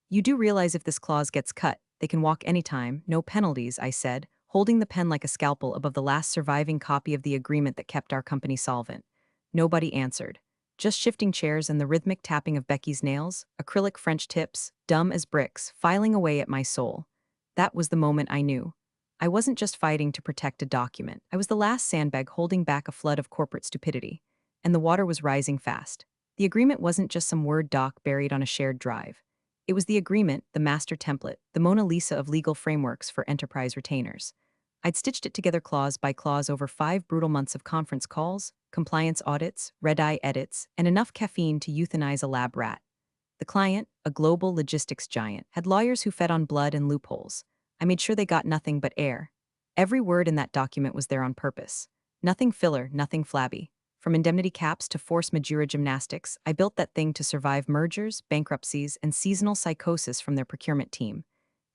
You do realize if this clause gets cut, they can walk anytime, no penalties, I said, holding the pen like a scalpel above the last surviving copy of the agreement that kept our company solvent. Nobody answered. Just shifting chairs and the rhythmic tapping of Becky's nails, acrylic French tips, dumb as bricks, filing away at my soul. That was the moment I knew. I wasn't just fighting to protect a document. I was the last sandbag holding back a flood of corporate stupidity. And the water was rising fast. The agreement wasn't just some Word doc buried on a shared drive. It was the agreement, the master template, the Mona Lisa of legal frameworks for enterprise retainers. I'd stitched it together clause by clause over 5 brutal months of conference calls, compliance audits, red-eye edits, and enough caffeine to euthanize a lab rat. The client, a global logistics giant, had lawyers who fed on blood and loopholes. I made sure they got nothing but air. Every word in that document was there on purpose. Nothing filler, nothing flabby. From indemnity caps to force majeure gymnastics, I built that thing to survive mergers, bankruptcies, and seasonal psychosis from their procurement team.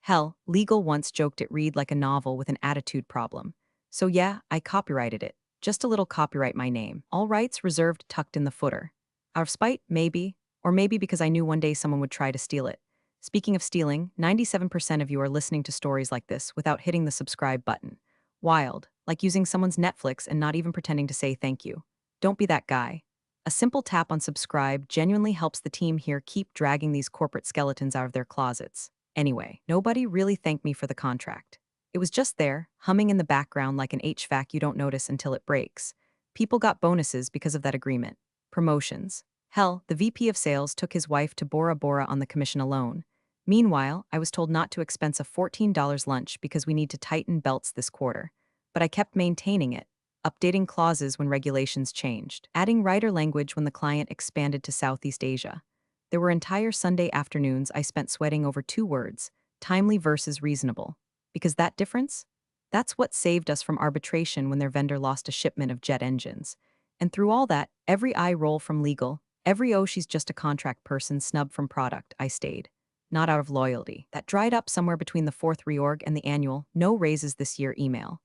Hell, legal once joked it read like a novel with an attitude problem. So yeah, I copyrighted it. Just a little copyright my name. All rights reserved tucked in the footer. Out of spite, maybe. Or maybe because I knew one day someone would try to steal it. Speaking of stealing, 97% of you are listening to stories like this without hitting the subscribe button. Wild, like using someone's Netflix and not even pretending to say thank you. Don't be that guy. A simple tap on subscribe genuinely helps the team here keep dragging these corporate skeletons out of their closets. Anyway, nobody really thanked me for the contract. It was just there, humming in the background like an HVAC you don't notice until it breaks. People got bonuses because of that agreement. Promotions. Hell, the VP of sales took his wife to Bora Bora on the commission alone. Meanwhile, I was told not to expense a $14 lunch because we need to tighten belts this quarter. But I kept maintaining it, updating clauses when regulations changed, adding writer language when the client expanded to Southeast Asia. There were entire Sunday afternoons I spent sweating over 2 words, timely versus reasonable. Because that difference? That's what saved us from arbitration when their vendor lost a shipment of jet engines. And through all that, every eye roll from legal, every "oh, she's just a contract person" snub from product, I stayed. Not out of loyalty. That dried up somewhere between the fourth reorg and the annual "no raises this year" email.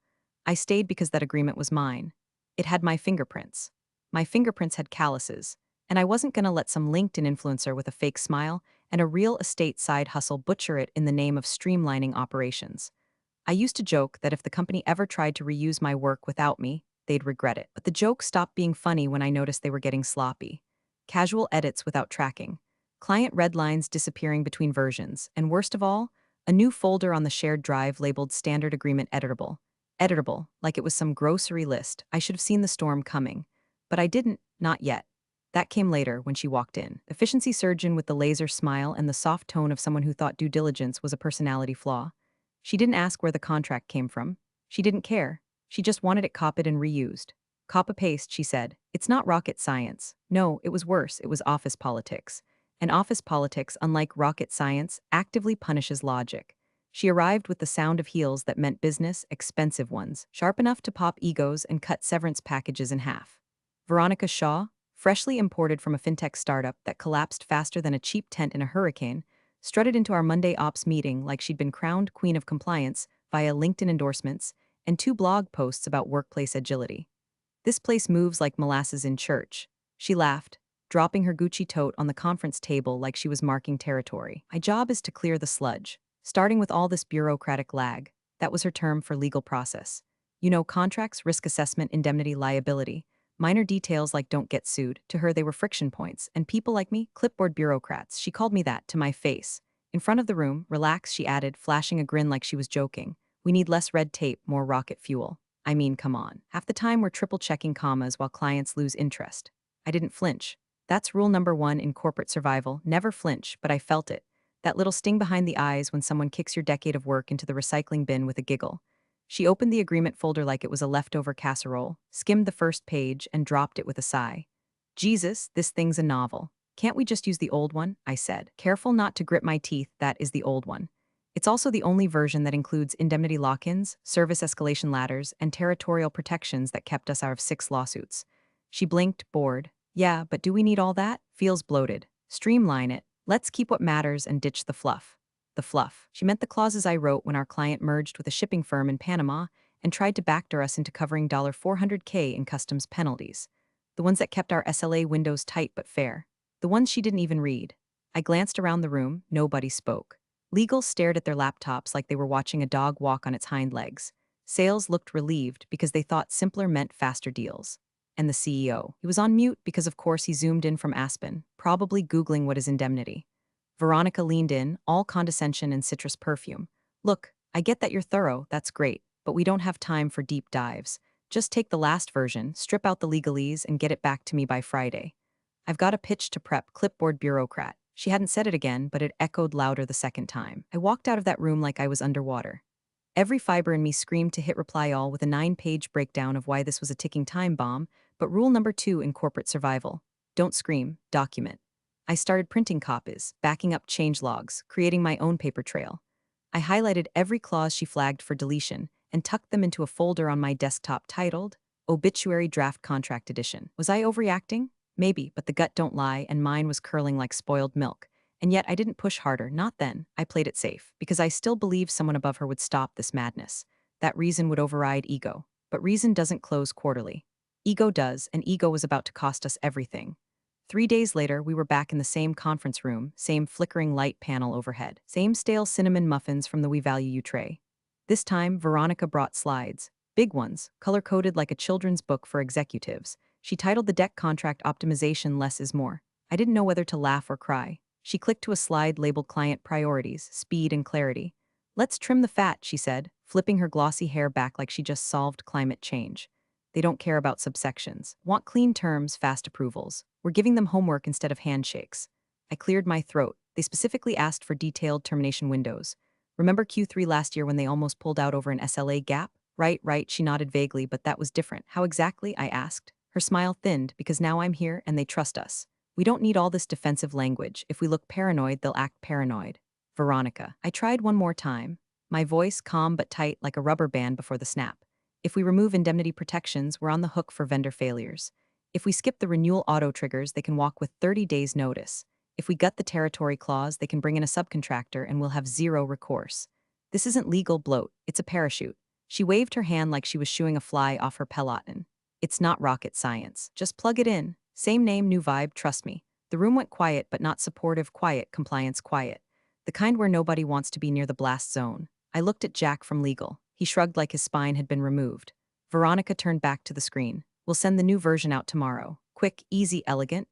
I stayed because that agreement was mine. It had my fingerprints. My fingerprints had calluses, and I wasn't gonna let some LinkedIn influencer with a fake smile and a real estate side hustle butcher it in the name of streamlining operations. I used to joke that if the company ever tried to reuse my work without me, they'd regret it. But the joke stopped being funny when I noticed they were getting sloppy. Casual edits without tracking. Client red lines disappearing between versions. And worst of all, a new folder on the shared drive labeled Standard Agreement Editable. Editable, like it was some grocery list. I should have seen the storm coming. But I didn't, not yet. That came later when she walked in. Efficiency surgeon with the laser smile and the soft tone of someone who thought due diligence was a personality flaw. She didn't ask where the contract came from. She didn't care. She just wanted it copied and reused. Copy-paste, she said. It's not rocket science. No, it was worse. It was office politics. And office politics, unlike rocket science, actively punishes logic. She arrived with the sound of heels that meant business, expensive ones, sharp enough to pop egos and cut severance packages in half. Veronica Shaw, freshly imported from a fintech startup that collapsed faster than a cheap tent in a hurricane, strutted into our Monday ops meeting like she'd been crowned queen of compliance via LinkedIn endorsements and 2 blog posts about workplace agility. This place moves like molasses in church. She laughed, dropping her Gucci tote on the conference table like she was marking territory. My job is to clear the sludge, starting with all this bureaucratic lag. That was her term for legal process. You know, contracts, risk assessment, indemnity, liability. Minor details like don't get sued. To her, they were friction points. And people like me, clipboard bureaucrats. She called me that to my face. In front of the room, relax, she added, flashing a grin like she was joking. We need less red tape, more rocket fuel. I mean, come on. Half the time we're triple-checking commas while clients lose interest. I didn't flinch. That's rule number 1 in corporate survival. Never flinch, but I felt it. That little sting behind the eyes when someone kicks your decade of work into the recycling bin with a giggle. She opened the agreement folder like it was a leftover casserole, skimmed the first page, and dropped it with a sigh. Jesus, this thing's a novel. Can't we just use the old one? I said, careful not to grip my teeth. That is the old one. It's also the only version that includes indemnity lock-ins, service escalation ladders, and territorial protections that kept us out of 6 lawsuits. She blinked, bored. Yeah, but do we need all that? Feels bloated. Streamline it. Let's keep what matters and ditch the fluff. The fluff. She meant the clauses I wrote when our client merged with a shipping firm in Panama and tried to backdoor us into covering $400K in customs penalties. The ones that kept our SLA windows tight but fair. The ones she didn't even read. I glanced around the room, nobody spoke. Legal stared at their laptops like they were watching a dog walk on its hind legs. Sales looked relieved because they thought simpler meant faster deals. And the CEO, he was on mute because of course he zoomed in from Aspen, probably Googling what is indemnity. Veronica leaned in, all condescension and citrus perfume. Look, I get that you're thorough, that's great, but we don't have time for deep dives. Just take the last version, strip out the legalese, and get it back to me by Friday. I've got a pitch to prep, clipboard bureaucrat. She hadn't said it again, but it echoed louder the second time. I walked out of that room like I was underwater. Every fiber in me screamed to hit reply all with a 9-page breakdown of why this was a ticking time bomb, but rule number 2 in corporate survival: don't scream, document. I started printing copies, backing up change logs, creating my own paper trail. I highlighted every clause she flagged for deletion and tucked them into a folder on my desktop titled Obituary Draft Contract Edition. Was I overreacting? Maybe, but the gut don't lie, and mine was curling like spoiled milk. And yet I didn't push harder, not then. I played it safe, because I still believed someone above her would stop this madness. That reason would override ego. But reason doesn't close quarterly. Ego does, and ego was about to cost us everything. 3 days later, we were back in the same conference room, same flickering light panel overhead, same stale cinnamon muffins from the We Value You tray. This time, Veronica brought slides. Big ones, color-coded like a children's book for executives. She titled the deck contract optimization Less is More. I didn't know whether to laugh or cry. She clicked to a slide labeled Client Priorities, Speed and Clarity. Let's trim the fat, she said, flipping her glossy hair back like she just solved climate change. They don't care about subsections. Want clean terms, fast approvals. We're giving them homework instead of handshakes. I cleared my throat. They specifically asked for detailed termination windows. Remember Q3 last year when they almost pulled out over an SLA gap? Right, she nodded vaguely, but that was different. How exactly? I asked. Her smile thinned, because now I'm here and they trust us. We don't need all this defensive language. If we look paranoid, they'll act paranoid. Veronica. I tried one more time. My voice calm but tight like a rubber band before the snap. If we remove indemnity protections, we're on the hook for vendor failures. If we skip the renewal auto triggers, they can walk with 30 days notice. If we gut the territory clause, they can bring in a subcontractor and we'll have zero recourse. This isn't legal bloat, it's a parachute. She waved her hand like she was shooing a fly off her peloton. It's not rocket science. Just plug it in. Same name, new vibe, trust me. The room went quiet, but not supportive, quiet, compliance quiet. The kind where nobody wants to be near the blast zone. I looked at Jack from legal. He shrugged like his spine had been removed. Veronica turned back to the screen. We'll send the new version out tomorrow. Quick, easy, elegant,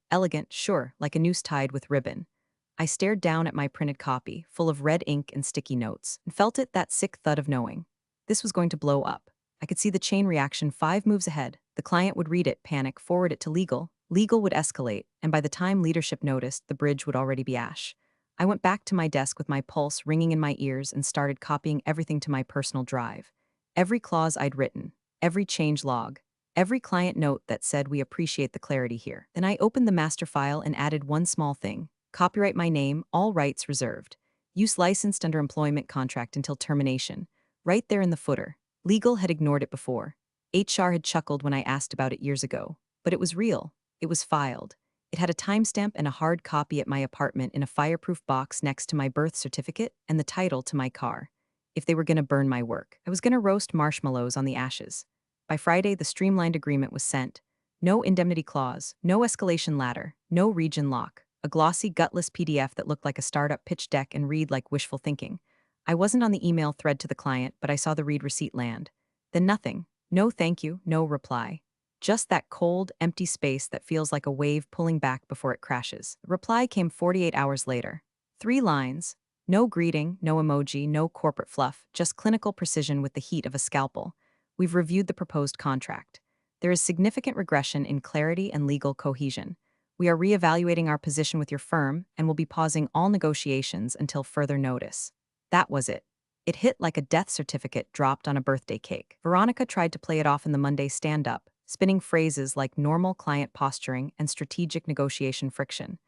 sure, like a noose tied with ribbon. I stared down at my printed copy, full of red ink and sticky notes, and felt that sick thud of knowing. This was going to blow up. I could see the chain reaction 5 moves ahead. The client would read it, panic, forward it to legal. Legal would escalate, and by the time leadership noticed, the bridge would already be ash. I went back to my desk with my pulse ringing in my ears and started copying everything to my personal drive. Every clause I'd written, every change log, every client note that said we appreciate the clarity here. Then I opened the master file and added one small thing. Copyright my name, all rights reserved. Use licensed under employment contract until termination. Right there in the footer. Legal had ignored it before. HR had chuckled when I asked about it years ago. But it was real. It was filed. It had a timestamp and a hard copy at my apartment in a fireproof box next to my birth certificate and the title to my car. If they were going to burn my work, I was going to roast marshmallows on the ashes. By Friday, the streamlined agreement was sent. No indemnity clause, no escalation ladder, no region lock. A glossy, gutless PDF that looked like a startup pitch deck and read like wishful thinking. I wasn't on the email thread to the client, but I saw the read receipt land. Then nothing. No thank you, no reply. Just that cold, empty space that feels like a wave pulling back before it crashes. The reply came 48 hours later. 3 lines. No greeting, no emoji, no corporate fluff, just clinical precision with the heat of a scalpel. We've reviewed the proposed contract. There is significant regression in clarity and legal cohesion. We are reevaluating our position with your firm and will be pausing all negotiations until further notice. That was it. It hit like a death certificate dropped on a birthday cake. Veronica tried to play it off in the Monday stand-up, spinning phrases like normal client posturing and strategic negotiation friction.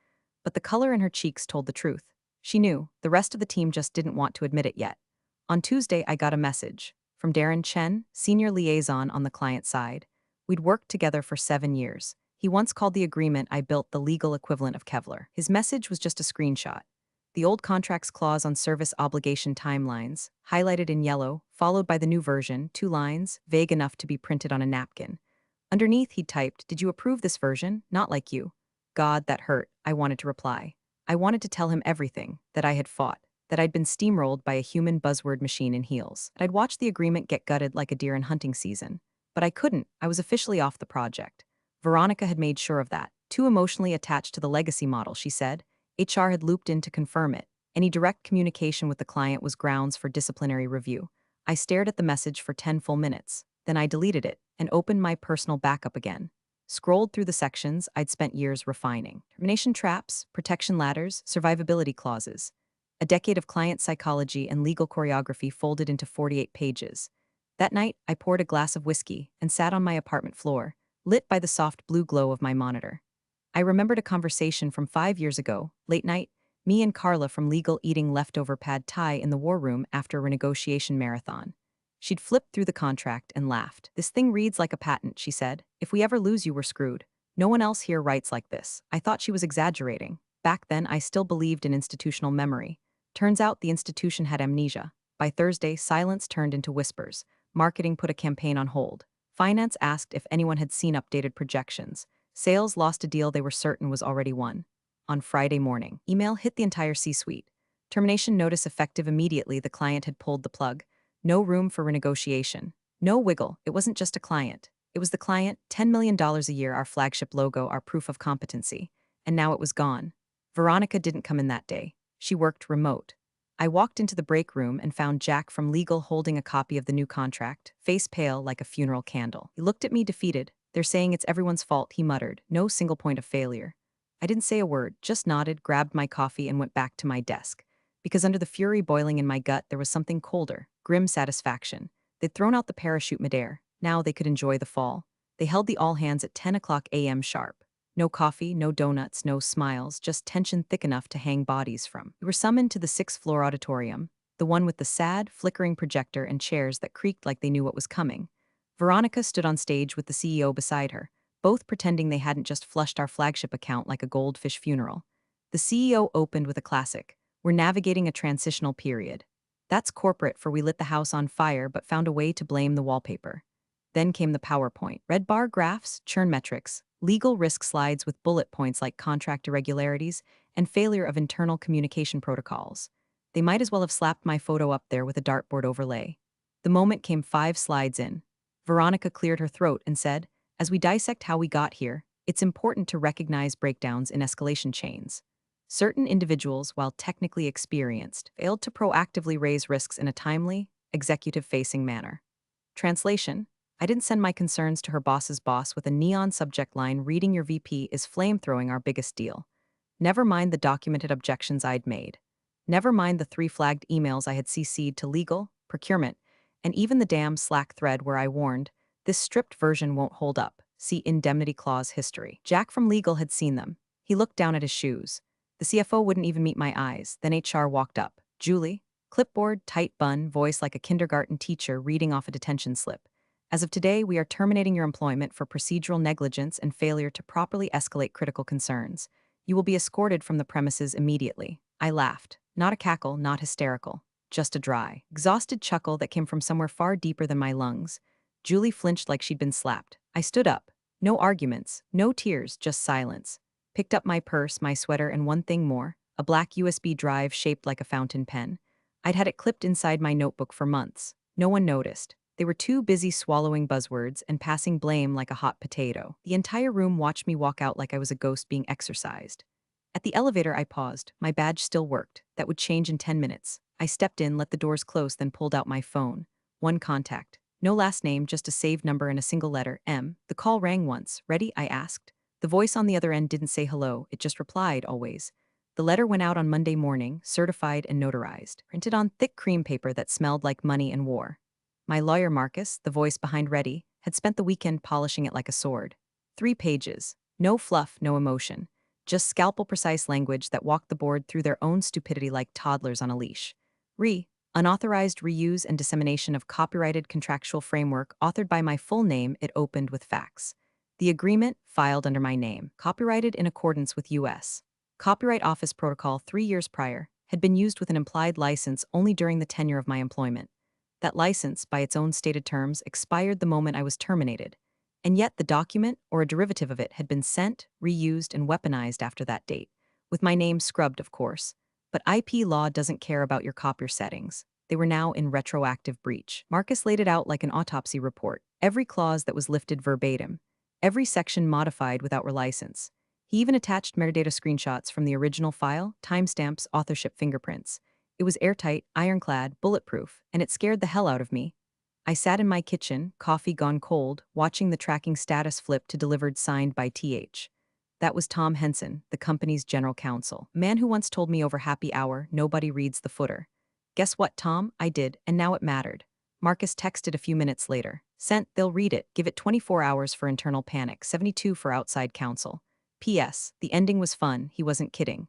But the color in her cheeks told the truth. She knew, the rest of the team just didn't want to admit it yet. On Tuesday, I got a message from Darren Chen, senior liaison on the client side. We'd worked together for 7 years. He once called the agreement I built the legal equivalent of Kevlar. His message was just a screenshot. The old contract's clause on service obligation timelines, highlighted in yellow, followed by the new version, 2 lines, vague enough to be printed on a napkin. Underneath, he typed, "Did you approve this version? Not like you." God, that hurt, I wanted to reply. I wanted to tell him everything that I had fought, that I'd been steamrolled by a human buzzword machine in heels. I'd watched the agreement get gutted like a deer in hunting season. But I couldn't. I was officially off the project. Veronica had made sure of that. Too emotionally attached to the legacy model, she said. HR had looped in to confirm it. Any direct communication with the client was grounds for disciplinary review. I stared at the message for 10 full minutes. Then I deleted it and opened my personal backup again. Scrolled through the sections I'd spent years refining. Termination traps, protection ladders, survivability clauses. A decade of client psychology and legal choreography folded into 48 pages. That night, I poured a glass of whiskey and sat on my apartment floor, lit by the soft blue glow of my monitor. I remembered a conversation from 5 years ago, late night, me and Carla from legal eating leftover pad thai in the war room after a renegotiation marathon. She'd flipped through the contract and laughed. "This thing reads like a patent," she said. "If we ever lose you, we're screwed. No one else here writes like this." I thought she was exaggerating. Back then, I still believed in institutional memory. Turns out the institution had amnesia. By Thursday, silence turned into whispers. Marketing put a campaign on hold. Finance asked if anyone had seen updated projections. Sales lost a deal they were certain was already won. On Friday morning, email hit the entire C-suite. Termination notice effective immediately. The client had pulled the plug. No room for renegotiation. No wiggle. It wasn't just a client. It was the client, $10 million a year, our flagship logo, our proof of competency. And now it was gone. Veronica didn't come in that day. She worked remote. I walked into the break room and found Jack from legal holding a copy of the new contract, face pale like a funeral candle. He looked at me defeated. "They're saying it's everyone's fault," he muttered. "No single point of failure." I didn't say a word, just nodded, grabbed my coffee, and went back to my desk. Because under the fury boiling in my gut, there was something colder, grim satisfaction. They'd thrown out the parachute midair. Now they could enjoy the fall. They held the all-hands at 10 o'clock a.m. sharp. No coffee, no donuts, no smiles, just tension thick enough to hang bodies from. We were summoned to the sixth-floor auditorium, the one with the sad, flickering projector and chairs that creaked like they knew what was coming. Veronica stood on stage with the CEO beside her, both pretending they hadn't just flushed our flagship account like a goldfish funeral. The CEO opened with a classic. "We're navigating a transitional period." That's corporate, for we lit the house on fire but found a way to blame the wallpaper. Then came the PowerPoint. Red bar graphs, churn metrics, legal risk slides with bullet points like contract irregularities and failure of internal communication protocols. They might as well have slapped my photo up there with a dartboard overlay. The moment came 5 slides in. Veronica cleared her throat and said, "As we dissect how we got here, it's important to recognize breakdowns in escalation chains. Certain individuals, while technically experienced, failed to proactively raise risks in a timely, executive-facing manner." Translation: I didn't send my concerns to her boss's boss with a neon subject line reading, "Your VP is flamethrowing our biggest deal." Never mind the documented objections I'd made. Never mind the 3 flagged emails I had CC'd to legal, procurement, and even the damn Slack thread where I warned, "This stripped version won't hold up. See indemnity clause history." Jack from legal had seen them. He looked down at his shoes. The CFO wouldn't even meet my eyes. Then HR walked up. "Julie." Clipboard, tight bun, voice like a kindergarten teacher reading off a detention slip. "As of today, we are terminating your employment for procedural negligence and failure to properly escalate critical concerns. You will be escorted from the premises immediately." I laughed. Not a cackle, not hysterical. Just a dry, exhausted chuckle that came from somewhere far deeper than my lungs. Julie flinched like she'd been slapped. I stood up. No arguments, no tears, just silence. Picked up my purse, my sweater, and one thing more, a black USB drive shaped like a fountain pen. I'd had it clipped inside my notebook for months. No one noticed. They were too busy swallowing buzzwords and passing blame like a hot potato. The entire room watched me walk out like I was a ghost being exorcised. At the elevator, I paused. My badge still worked. That would change in 10 minutes. I stepped in, let the doors close, then pulled out my phone. One contact. No last name, just a saved number and a single letter, M. The call rang once. "Ready?" I asked. The voice on the other end didn't say hello, it just replied, always. The letter went out on Monday morning, certified and notarized, printed on thick cream paper that smelled like money and war. My lawyer, Marcus, the voice behind Ready, had spent the weekend polishing it like a sword. 3 pages. No fluff, no emotion. Just scalpel-precise language that walked the board through their own stupidity like toddlers on a leash. Unauthorized reuse and dissemination of copyrighted contractual framework authored by my full name. It opened with facts. The agreement, filed under my name, copyrighted in accordance with U.S. Copyright Office Protocol 3 years prior, had been used with an implied license only during the tenure of my employment. That license, by its own stated terms, expired the moment I was terminated. And yet the document, or a derivative of it, had been sent, reused, and weaponized after that date. with my name scrubbed, of course. But IP law doesn't care about your copier settings. They were now in retroactive breach. Marcus laid it out like an autopsy report. Every clause that was lifted verbatim. Every section modified without relicense. He even attached metadata screenshots from the original file, timestamps, authorship fingerprints. It was airtight, ironclad, bulletproof, and it scared the hell out of me. I sat in my kitchen, coffee gone cold, watching the tracking status flip to delivered signed by TH. That was Tom Henson, the company's general counsel. Man who once told me over happy hour, nobody reads the footer. Guess what, Tom? I did, and now it mattered. Marcus texted a few minutes later. Sent, they'll read it, give it 24 hours for internal panic, 72 for outside counsel. P.S. The ending was fun, he wasn't kidding.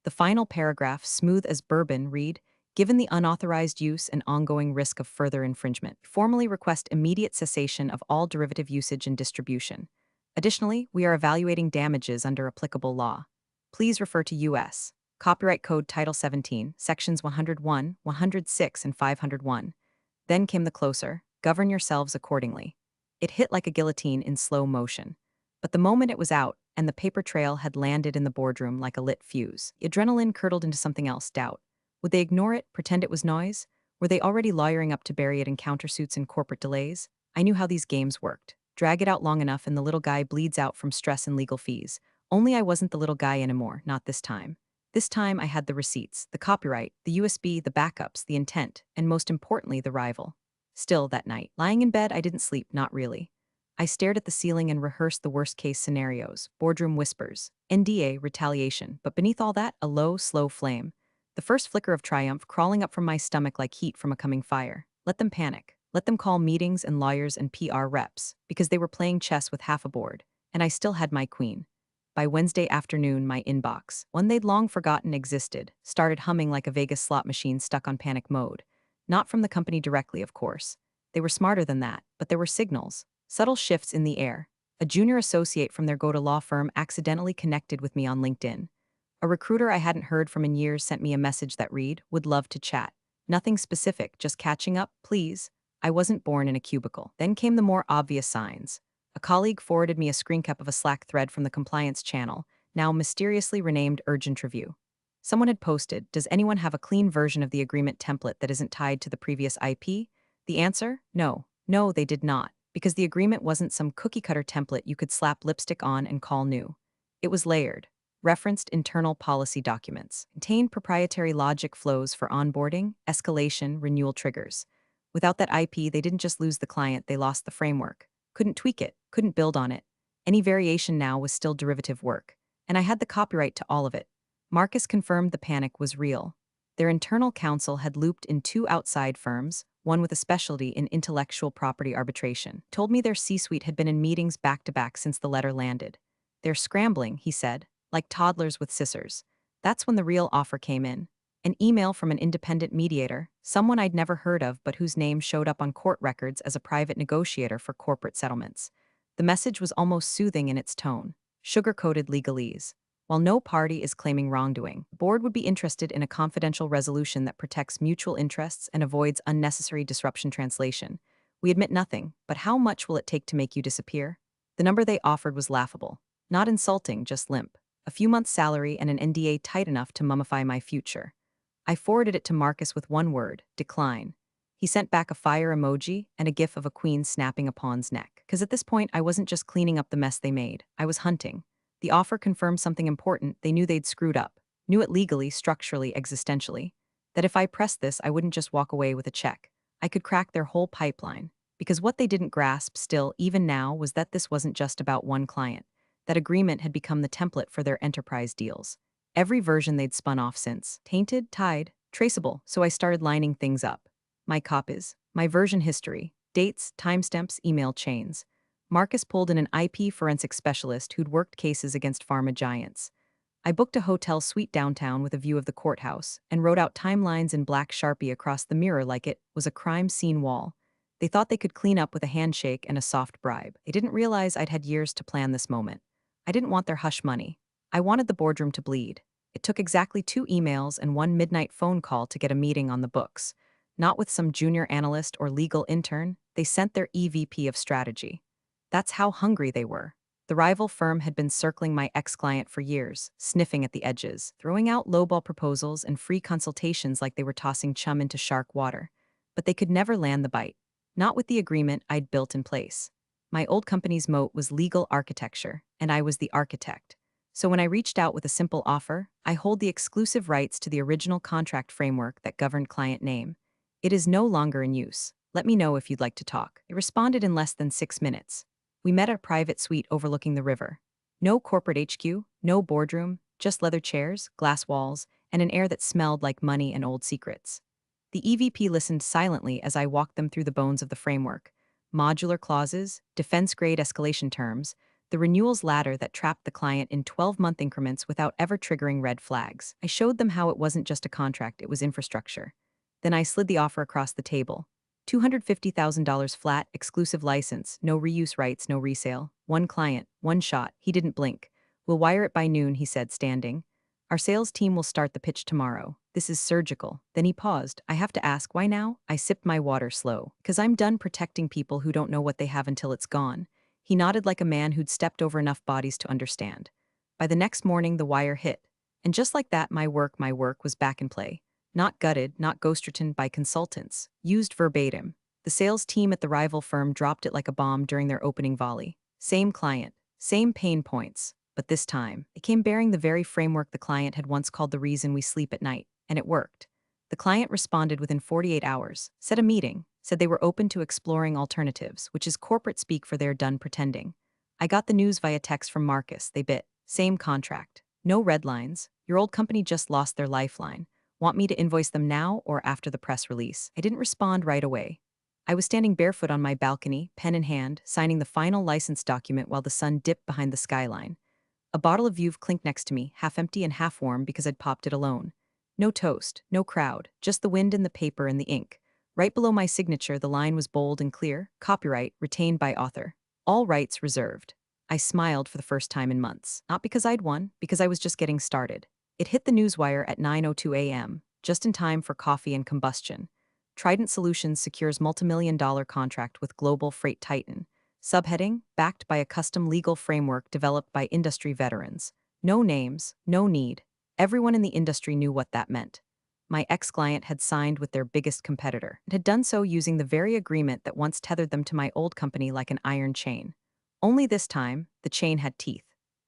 The final paragraph, smooth as bourbon, read, given the unauthorized use and ongoing risk of further infringement, formally request immediate cessation of all derivative usage and distribution. Additionally, we are evaluating damages under applicable law. Please refer to U.S. Copyright Code Title 17, Sections 101, 106, and 501. Then came the closer, govern yourselves accordingly. It hit like a guillotine in slow motion. But the moment it was out, and the paper trail had landed in the boardroom like a lit fuse, the adrenaline curdled into something else, doubt. Would they ignore it, pretend it was noise? Were they already lawyering up to bury it in countersuits and corporate delays? I knew how these games worked. Drag it out long enough and the little guy bleeds out from stress and legal fees. Only I wasn't the little guy anymore, not this time. This time I had the receipts, the copyright, the USB, the backups, the intent, and most importantly, the rival. Still, that night, lying in bed, I didn't sleep, not really. I stared at the ceiling and rehearsed the worst-case scenarios, boardroom whispers, NDA, retaliation, but beneath all that, a low, slow flame. The first flicker of triumph crawling up from my stomach like heat from a coming fire. Let them panic. Let them call meetings and lawyers and PR reps, because they were playing chess with half a board, and I still had my queen. By Wednesday afternoon, my inbox, one they'd long forgotten existed, started humming like a Vegas slot machine stuck on panic mode. Not from the company directly, of course. They were smarter than that, but there were signals, subtle shifts in the air. A junior associate from their go-to-law firm accidentally connected with me on LinkedIn. A recruiter I hadn't heard from in years sent me a message that read, would love to chat. Nothing specific, just catching up, please. I wasn't born in a cubicle. Then came the more obvious signs. A colleague forwarded me a screen cap of a Slack thread from the compliance channel, now mysteriously renamed Urgent Review. Someone had posted, does anyone have a clean version of the agreement template that isn't tied to the previous IP? The answer? No. No, they did not, because the agreement wasn't some cookie-cutter template you could slap lipstick on and call new. It was layered. Referenced internal policy documents, contained proprietary logic flows for onboarding, escalation, renewal triggers. Without that IP, they didn't just lose the client, they lost the framework. Couldn't tweak it, couldn't build on it. Any variation now was still derivative work. And I had the copyright to all of it. Marcus confirmed the panic was real. Their internal counsel had looped in two outside firms, one with a specialty in intellectual property arbitration. Told me their C-suite had been in meetings back-to-back since the letter landed. They're scrambling, he said, like toddlers with scissors. That's when the real offer came in. An email from an independent mediator, someone I'd never heard of but whose name showed up on court records as a private negotiator for corporate settlements. The message was almost soothing in its tone, sugar-coated legalese. While no party is claiming wrongdoing, the board would be interested in a confidential resolution that protects mutual interests and avoids unnecessary disruption. Translation. We admit nothing, but how much will it take to make you disappear? The number they offered was laughable. Not insulting, just limp. A few months' salary and an NDA tight enough to mummify my future. I forwarded it to Marcus with one word, decline. He sent back a fire emoji and a gif of a queen snapping a pawn's neck. Because at this point, I wasn't just cleaning up the mess they made, I was hunting. The offer confirmed something important. They knew they'd screwed up. Knew it legally, structurally, existentially. That if I pressed this, I wouldn't just walk away with a check. I could crack their whole pipeline. Because what they didn't grasp still, even now, was that this wasn't just about one client. That agreement had become the template for their enterprise deals. Every version they'd spun off since. Tainted, tied, traceable, so I started lining things up. My copies, my version history, dates, timestamps, email chains. Marcus pulled in an IP forensic specialist who'd worked cases against pharma giants. I booked a hotel suite downtown with a view of the courthouse and wrote out timelines in black Sharpie across the mirror like it was a crime scene wall. They thought they could clean up with a handshake and a soft bribe. They didn't realize I'd had years to plan this moment. I didn't want their hush money. I wanted the boardroom to bleed. It took exactly 2 emails and 1 midnight phone call to get a meeting on the books. Not with some junior analyst or legal intern, they sent their EVP of strategy. That's how hungry they were. The rival firm had been circling my ex-client for years, sniffing at the edges, throwing out lowball proposals and free consultations like they were tossing chum into shark water. But they could never land the bite. Not with the agreement I'd built in place. My old company's moat was legal architecture, and I was the architect. So when I reached out with a simple offer, I hold the exclusive rights to the original contract framework that governed client name. It is no longer in use. Let me know if you'd like to talk. It responded in less than 6 minutes. We met at a private suite overlooking the river. No corporate HQ, no boardroom, just leather chairs, glass walls, and an air that smelled like money and old secrets. The EVP listened silently as I walked them through the bones of the framework: modular clauses, defense-grade escalation terms, the renewals ladder that trapped the client in 12-month increments without ever triggering red flags. I showed them how it wasn't just a contract, it was infrastructure. Then I slid the offer across the table. $250,000 flat, exclusive license, no reuse rights, no resale. One client, one shot. He didn't blink. We'll wire it by noon, he said, standing. Our sales team will start the pitch tomorrow. This is surgical. Then he paused. I have to ask, why now? I sipped my water slow. Because I'm done protecting people who don't know what they have until it's gone. He nodded like a man who'd stepped over enough bodies to understand. By the next morning, the wire hit. And just like that, my work was back in play. Not gutted, not ghostwritten by consultants. Used verbatim. The sales team at the rival firm dropped it like a bomb during their opening volley. Same client, same pain points. But this time, it came bearing the very framework the client had once called the reason we sleep at night, and it worked. The client responded within 48 hours, set a meeting, said they were open to exploring alternatives, which is corporate speak for they're done pretending. I got the news via text from Marcus. They bit. Same contract. No red lines. Your old company just lost their lifeline. Want me to invoice them now or after the press release? I didn't respond right away. I was standing barefoot on my balcony, pen in hand, signing the final license document while the sun dipped behind the skyline. A bottle of Veuve clinked next to me, half empty and half warm because I'd popped it alone. No toast, no crowd, just the wind and the paper and the ink. Right below my signature, the line was bold and clear: copyright, retained by author. All rights reserved. I smiled for the first time in months. Not because I'd won, because I was just getting started. It hit the newswire at 9:02 a.m., just in time for coffee and combustion. Trident Solutions secures multimillion-dollar contract with global freight titan. Subheading, backed by a custom legal framework developed by industry veterans. No names, no need. Everyone in the industry knew what that meant. My ex-client had signed with their biggest competitor and had done so using the very agreement that once tethered them to my old company like an iron chain. Only this time, the chain had teeth.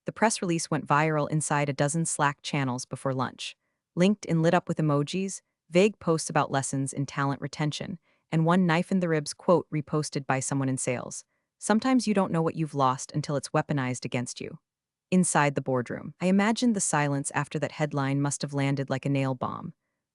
The press release went viral inside a dozen Slack channels before lunch. Linked and lit up with emojis, vague posts about lessons in talent retention, and one knife-in-the-ribs quote reposted by someone in sales. Sometimes you don't know what you've lost until it's weaponized against you. Inside the boardroom, I imagined the silence after that headline must have landed like a nail bomb.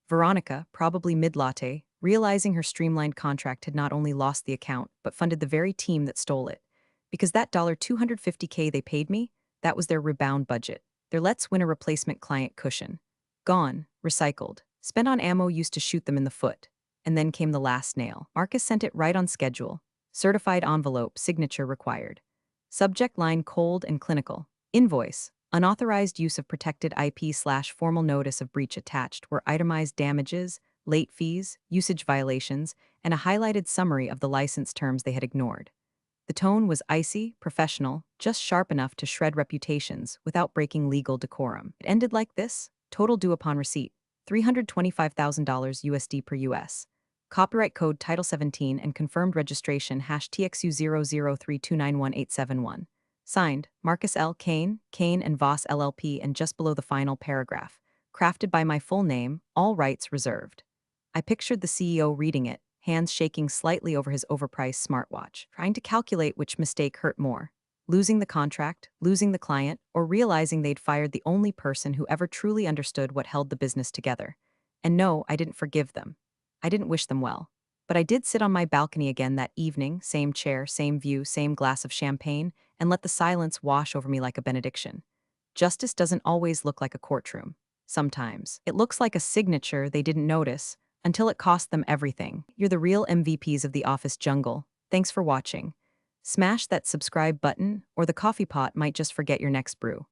Veronica, probably mid-latte, realizing her streamlined contract had not only lost the account, but funded the very team that stole it. Because that $250K they paid me, that was their rebound budget. Their let's win a replacement client cushion. Gone, recycled, spent on ammo used to shoot them in the foot. And then came the last nail. Marcus sent it right on schedule. Certified envelope, signature required. Subject line cold and clinical. Invoice. Unauthorized use of protected IP/formal notice of breach attached were itemized damages, late fees, usage violations, and a highlighted summary of the license terms they had ignored. The tone was icy, professional, just sharp enough to shred reputations without breaking legal decorum. It ended like this: total due upon receipt, $325,000 USD per US. Copyright code Title 17 and confirmed registration #TXU003291871. Signed, Marcus L. Kane, Kane and Voss LLP, and just below the final paragraph, crafted by my full name, all rights reserved. I pictured the CEO reading it, hands shaking slightly over his overpriced smartwatch, trying to calculate which mistake hurt more: losing the contract, losing the client, or realizing they'd fired the only person who ever truly understood what held the business together. And no, I didn't forgive them. I didn't wish them well. But I did sit on my balcony again that evening, same chair, same view, same glass of champagne, and let the silence wash over me like a benediction. Justice doesn't always look like a courtroom. Sometimes it looks like a signature they didn't notice, until it cost them everything. You're the real MVPs of the office jungle. Thanks for watching. Smash that subscribe button, or the coffee pot might just forget your next brew.